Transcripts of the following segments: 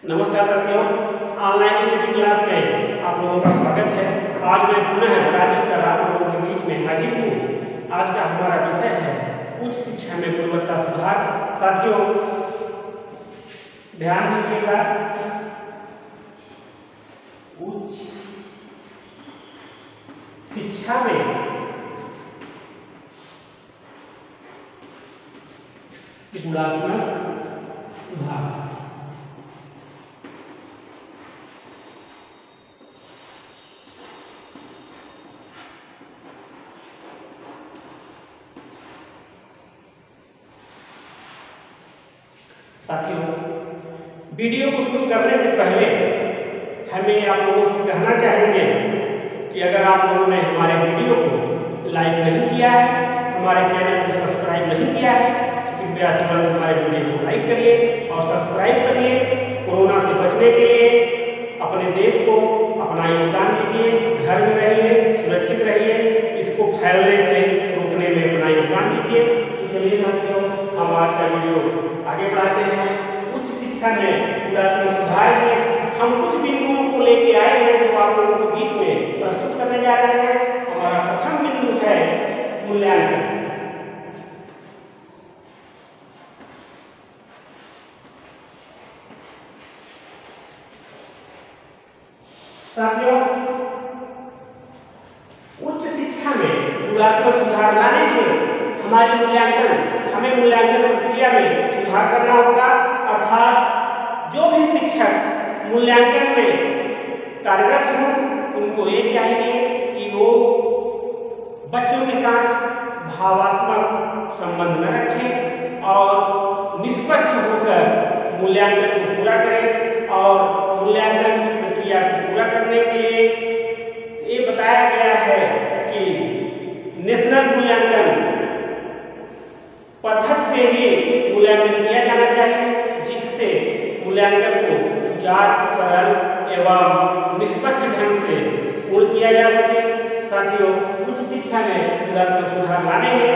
नमस्कार साथियों, online study class में आप लोगों का स्वागत है। आज मैं पुनः राजेश सर आप लोगों के बीच में हाजिर हूँ। आज का हमारा विषय है उच्च शिक्षा में गुणवत्ता सुधार। साथियों ध्यान दीजिएगा, उच्च शिक्षा में गुणात्मक सुधार। साथियों वीडियो को शुरू करने से पहले हमें आप लोगों से कहना चाहेंगे कि अगर आप लोगों ने हमारे वीडियो को लाइक नहीं किया है, हमारे चैनल को सब्सक्राइब नहीं किया है, तो कृपया तुरंत हमारे वीडियो को लाइक करिए और सब्सक्राइब करिए। कोरोना से बचने के लिए अपने देश को अपना योगदान दीजिए, घर में रहिए, सुरक्षित रहिए, इसको फैलने से रोकने में अपना योगदान दीजिए। तो चलिए साथियों हम आज का वीडियो आगे बढ़ाते हैं। उच्च शिक्षा में गुणात्मक सुधार है। हम कुछ बिंदुओं को लेके आए हैं जो आप लोगों के बीच में प्रस्तुत करने जा रहे हैं। हमारा प्रथम बिंदु है मूल्यांकन। साथियों उच्च शिक्षा में गुणात्मक सुधार लाने के हमें मूल्यांकन प्रक्रिया में सुधार करना होगा। अर्थात जो भी शिक्षक मूल्यांकन में कार्यरत हों उनको ये चाहिए कि वो बच्चों के साथ भावात्मक संबंध न रखें और निष्पक्ष होकर मूल्यांकन को पूरा करें। और मूल्यांकन की प्रक्रिया को पूरा करने के लिए ये बताया गया है कि नेशनल मूल्यांकन पद्धति से ही मूल्यांकन किया जाना चाहिए, जिससे मूल्यांकन को सुचारू, सरल एवं निष्पक्ष ढंग से पूर्ण किया जा सके। साथियों उच्च शिक्षा में गुणात्मक सुधार लाने में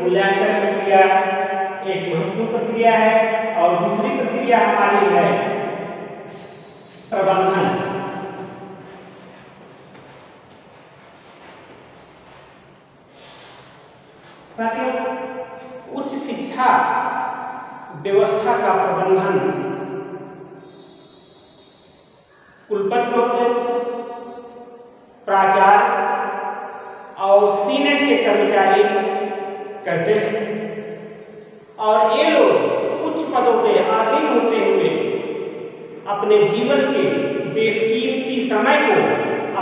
मूल्यांकन प्रक्रिया एक महत्वपूर्ण प्रक्रिया है और दूसरी प्रक्रिया हमारी है प्रबंधन। साथियों उच्च शिक्षा व्यवस्था का प्रबंधन कुलपति महोदय, प्राचार्य और सीनेट के कर्मचारी करते हैं और ये लोग उच्च पदों पे आसीन होते हुए अपने जीवन के बेशकीमती समय को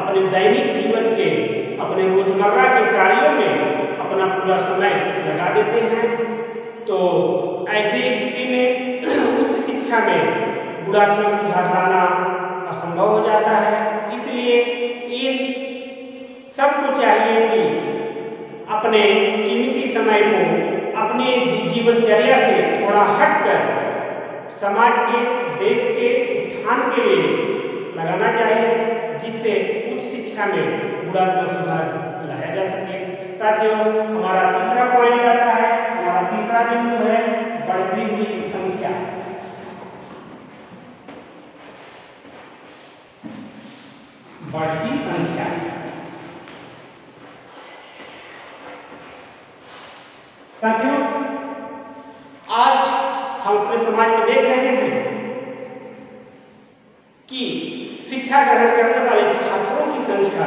अपने दैनिक जीवन के अपने रोजमर्रा के कार्यों में अपना पूरा समय लगा देते हैं। तो ऐसी स्थिति में उच्च शिक्षा में गुणात्मक सुधार लाना असंभव हो जाता है। इसलिए इन सबको चाहिए कि अपने कीमती समय को अपने जीवनचर्या से थोड़ा हटकर समाज के, देश के उत्थान के लिए लगाना चाहिए, जिससे उच्च शिक्षा में गुणात्मक सुधार लाया जा सके। साथियों हमारा तीसरा पॉइंट आता है, हमारा तीसरा बिंदु है बढ़ती हुई संख्या। बढ़ती संख्या साथियों आज हम अपने समाज में देख रहे हैं कि शिक्षा ग्रहण करने वाले छात्रों की संख्या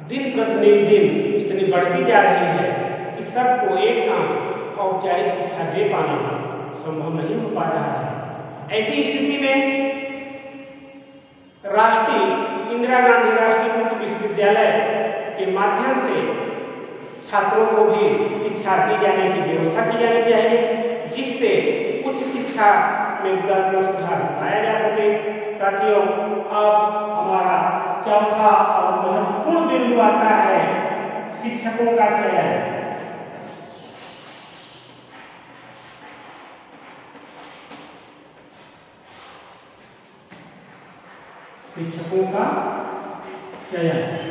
दिन प्रतिदिन इतनी बढ़ती जा रही है कि सबको एक साथ औपचारिक शिक्षा दे पाना संभव नहीं हो पा रहा है। ऐसी स्थिति में इंदिरा गांधी राष्ट्रीय मुक्त विश्वविद्यालय के माध्यम से छात्रों को भी शिक्षा दी जाने की व्यवस्था की जानी चाहिए, जिससे उच्च शिक्षा में गुणात्मक सुधार लाया जा सके। साथियों अब हमारा चौथा और महत्वपूर्ण बिंदु आता है शिक्षकों का चयन। शिक्षकों का चयन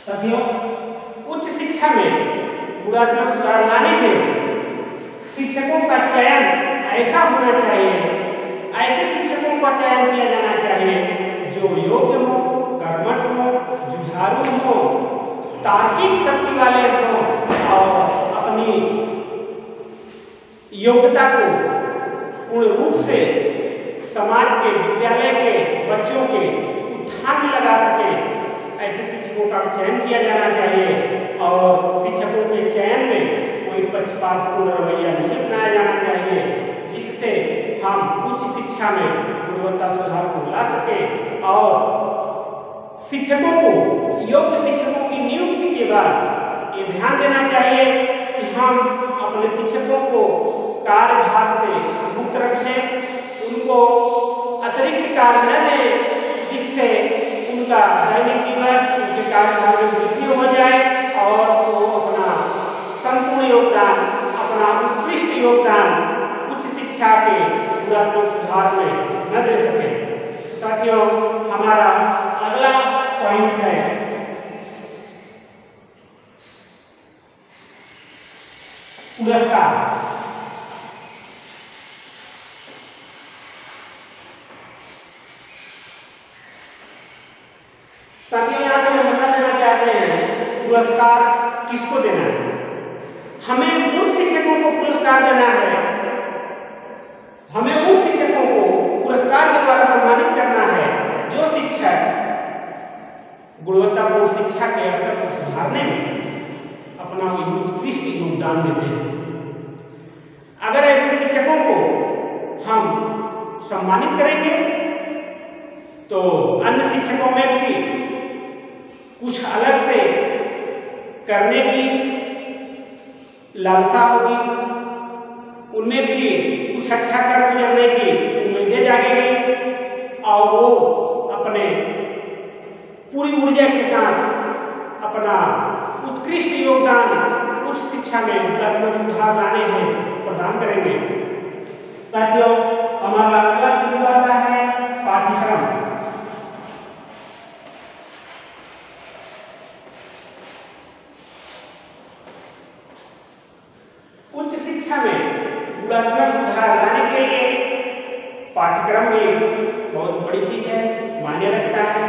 साथियों उच्च शिक्षा में गुणात्मक सुधार लाने में शिक्षकों का चयन ऐसा होना चाहिए ऐसे शिक्षकों का चयन किया जाना चाहिए जो योग्य हो, कर्मठ हो, जुझारू हो, तार्किक शक्ति वाले हो और अपनी योग्यता को पूर्ण रूप से समाज के, विद्यालय के बच्चों के उत्थान में लगा सके। ऐसे शिक्षकों का चयन किया जाना चाहिए और शिक्षकों के चयन में कोई पक्षपातपूर्ण रवैया नहीं अपनाया जाना चाहिए, जिससे हम उच्च शिक्षा में गुणवत्ता सुधार को ला सके और शिक्षकों को, योग्य शिक्षकों की नियुक्ति के बाद ये ध्यान देना चाहिए कि हम अपने शिक्षकों को कार्यभार से मुक्त रखें, उनको अतिरिक्त कार्य न दें जिससे उनका दैनिक जीवन, उनके कार्यभार में वृद्धि हो जाए और वो अपना संपूर्ण योगदान, अपना उत्कृष्ट योगदान उच्च शिक्षा के गुणात्मक सुधार में न दे सके। साथियों, हमारा अगला पॉइंट है पुरस्कार। साथियों, यहाँ पे हम बता देना चाहते हैं पुरस्कार किसको देना है। हमें उन शिक्षकों को पुरस्कार देना है, हमें उन शिक्षकों को पुरस्कार के द्वारा सम्मानित करना है जो शिक्षक गुणवत्तापूर्ण शिक्षा के स्तर को सुधारने में अपना उत्कृष्ट योगदान देते हैं। अगर ऐसे शिक्षकों को हम सम्मानित करेंगे तो अन्य शिक्षकों में भी कुछ अलग से करने की लालसा होगी, उनमें भी कुछ अच्छा कर गुजरने की उम्मीदें जागेंगी और वो अपने पूरी ऊर्जा के साथ अपना उत्कृष्ट योगदान उच्च शिक्षा में गुणात्मक सुधार लाने में प्रदान करेंगे। साथियों, हमारा अगला बिंदु आता है पाठ्यक्रम। उच्च शिक्षा में गुणात्मक सुधार लाने के लिए पाठ्यक्रम भी बहुत बड़ी चीज है, मायने रखता है।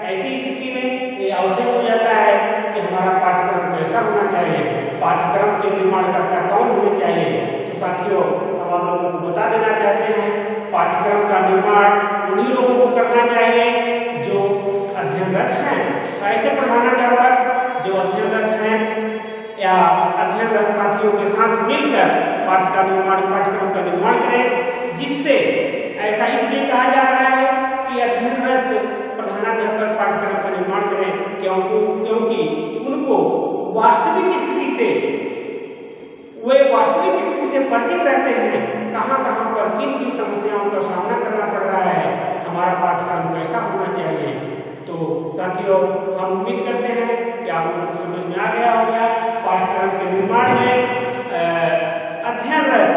ऐसी स्थिति में ये आवश्यक हो जाता है कि हमारा पाठ्यक्रम कैसा होना चाहिए, पाठ्यक्रम के निर्माणकर्ता कौन होने चाहिए। तो साथियों, हम आप लोगों को बता देना चाहते हैं पाठ्यक्रम का निर्माण उन्हीं लोगों को करना चाहिए जो अध्ययनरत हैं। ऐसे प्रधानाध्यापक जो अध्ययनरत हैं या अध्ययनरत साथियों के साथ मिलकर पाठ्यक्रम का निर्माण करें, जिससे ऐसा इसलिए कहा जा रहा है कि अध्ययनरत प्रधानाध्यापक पाठ्यक्रम का निर्माण करें क्योंकि उनको वास्तविक स्थिति से, वे वास्तविक स्थिति से परिचित रहते हैं, कहाँ पर किन किन समस्याओं का सामना करना पड़ रहा है, हमारा पाठ्यक्रम कैसा होना चाहिए। तो साथियों, हम उम्मीद करते हैं कि आप लोगों को समझ में आ गया होगा। पाठ्यक्रम के निर्माण में अध्ययनरत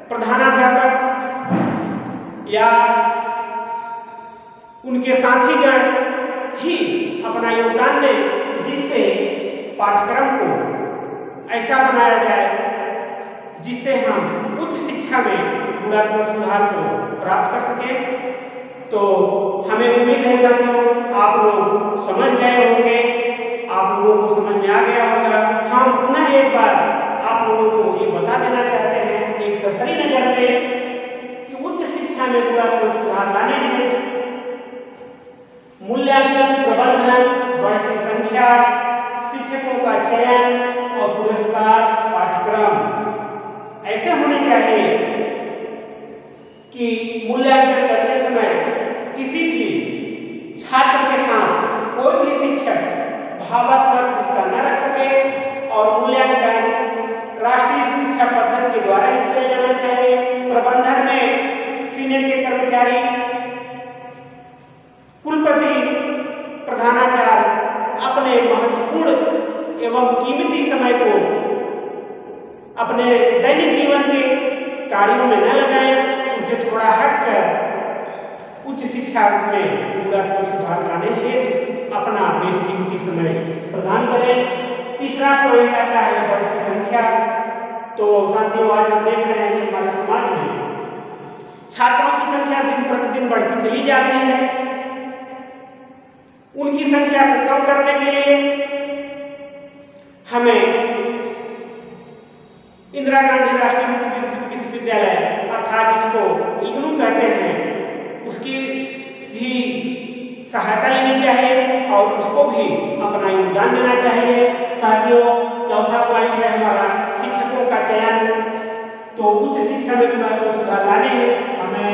प्रधानाध्यापक या उनके साथीगण ही अपना योगदान दें, जिससे पाठ्यक्रम को ऐसा बनाया जाए जिससे हम उच्च शिक्षा में गुणात्मक सुधार को प्राप्त कर सकें। तो हमें उम्मीद है साथियों आप लोग समझ गए होंगे, आप लोगों को समझ में आ गया होगा। हम पुनः एक बार आप लोगों को ये बता देना चाहते हैं एक सरसरी नजर में कि उच्च शिक्षा में गुणात्मक सुधार लाने में मूल्यांकन, प्रबंधन, बढ़ती संख्या, शिक्षकों का चयन और पुरस्कार पाठ्यक्रम ऐसे होने चाहिए कि मूल्यांकन करते समय किसी भी छात्र के साथ कोई भी शिक्षक भावात्मक रिश्ता न रख सके और मूल्यांकन राष्ट्रीय शिक्षा पद्धति के द्वारा ही किया जाना चाहिए। प्रबंधन में सीनेट के कर्मचारी, कुलपति, प्रधानाचार्य अपने महत्वपूर्ण एवं कीमती समय को अपने दैनिक जीवन के कार्यों में न लगाएं, उनसे थोड़ा हटकर उच्च शिक्षा में गुणात्मक सुधार लाने हेतु अपना बेशकीमती समय प्रदान करें। तीसरा पॉइंट आता है बढ़ती संख्या। तो साथियों, आज हम देख रहे हैं कि हमारे समाज में छात्रों की संख्या दिन प्रतिदिन बढ़ती चली जा रही है। उनकी संख्या को कम करने के लिए हमें इंदिरा गांधी राष्ट्रीय विश्वविद्यालय अर्थात जिसको इग्नू कहते हैं, उसकी भी सहायता लेनी चाहिए और उसको भी अपना योगदान देना चाहिए। साथियों, चौथा पॉइंट है हमारा शिक्षकों का चयन। तो उच्च शिक्षा में को सुधार लाने हैं, हमें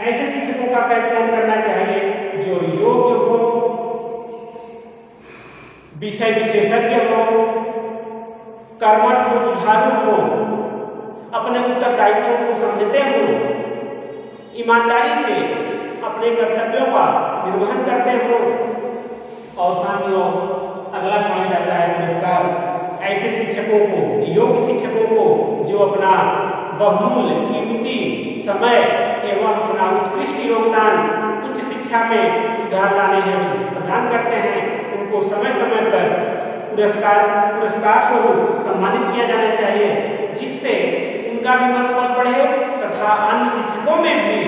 ऐसे शिक्षकों का चयन करना चाहिए जो योग्य हो, विषय विशेषज्ञ हो, कर्मठ हो, जुझारू हो, अपने उत्तरदायित्वों को समझते हो, ईमानदारी से अपने कर्तव्यों का निर्वहन करते हो। और साथियों, अगला पॉइंट आता है पुरस्कार। ऐसे शिक्षकों को, योग्य शिक्षकों को जो अपना बहुमूल्य कीमती समय एवं अपना उत्कृष्ट योगदान उच्च शिक्षा में सुधार लाने हेतु प्रदान करते हैं, उनको समय समय पर पुरस्कार स्वरूप सम्मानित किया जाना चाहिए, जिससे उनका भी मनोबल बढ़े तथा अन्य शिक्षकों में भी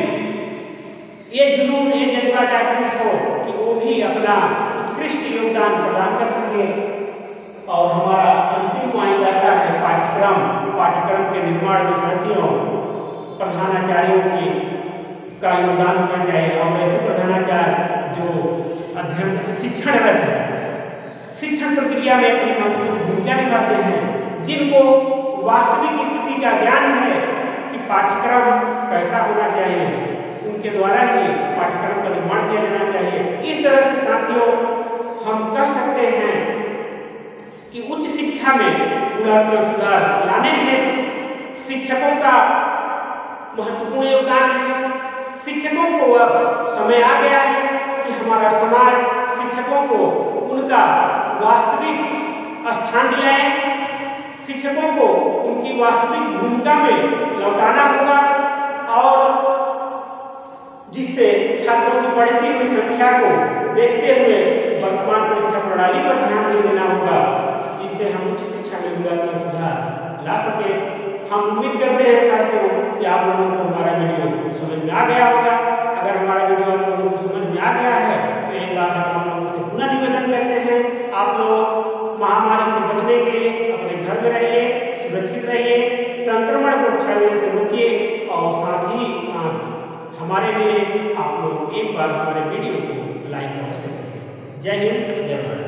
ये जुनून, ये जज्बा जागृत हो कि वो भी अपना उत्कृष्ट योगदान प्रदान कर सके। और हमारा अंतिम पॉइंट आता है पाठ्यक्रम के निर्माण में साथियों प्रधानाचार्यों का योगदान होना चाहिए। और ऐसे प्रधानाचार्य जो अध्ययन शिक्षणरत है, शिक्षण प्रक्रिया में अपनी महत्वपूर्ण भूमिका निभाते हैं, जिनको वास्तविक स्थिति का ज्ञान है कि पाठ्यक्रम कैसा होना चाहिए, उनके द्वारा ही पाठ्यक्रम का निर्माण किया जाना चाहिए। इस तरह से साथियों हम कह सकते हैं कि उच्च शिक्षा में गुणात्मक सुधार लाने हैं शिक्षकों का महत्वपूर्ण योगदान है। शिक्षकों को अब समय आ गया है कि हमारा समाज शिक्षकों को उनका वास्तविक स्थान दिलाए, शिक्षकों को उनकी वास्तविक भूमिका में लौटाना होगा और जिससे छात्रों की बढ़ती हुई संख्या को देखते हुए वर्तमान परीक्षा प्रणाली पर ध्यान नहीं देना होगा, जिससे हम उच्च शिक्षा में गुणात्मक सुधार ला सके। हम उम्मीद करते हैं साथियों कि आप लोगों को हमारा वीडियो समझ में आ गया होगा। अगर हमारा वीडियो आप लोगों को समझ में आ गया है तो एक बार हम आप लोगों से पुनः निवेदन करते हैं, आप लोग महामारी से बचने के लिए अपने घर में रहिए, सुरक्षित रहिए, संक्रमण को फैलने से रोकिए और साथ ही हमारे लिए आप लोग एक बार हमारे वीडियो को लाइक अवश्य करें। जय हिंद, जय भारत।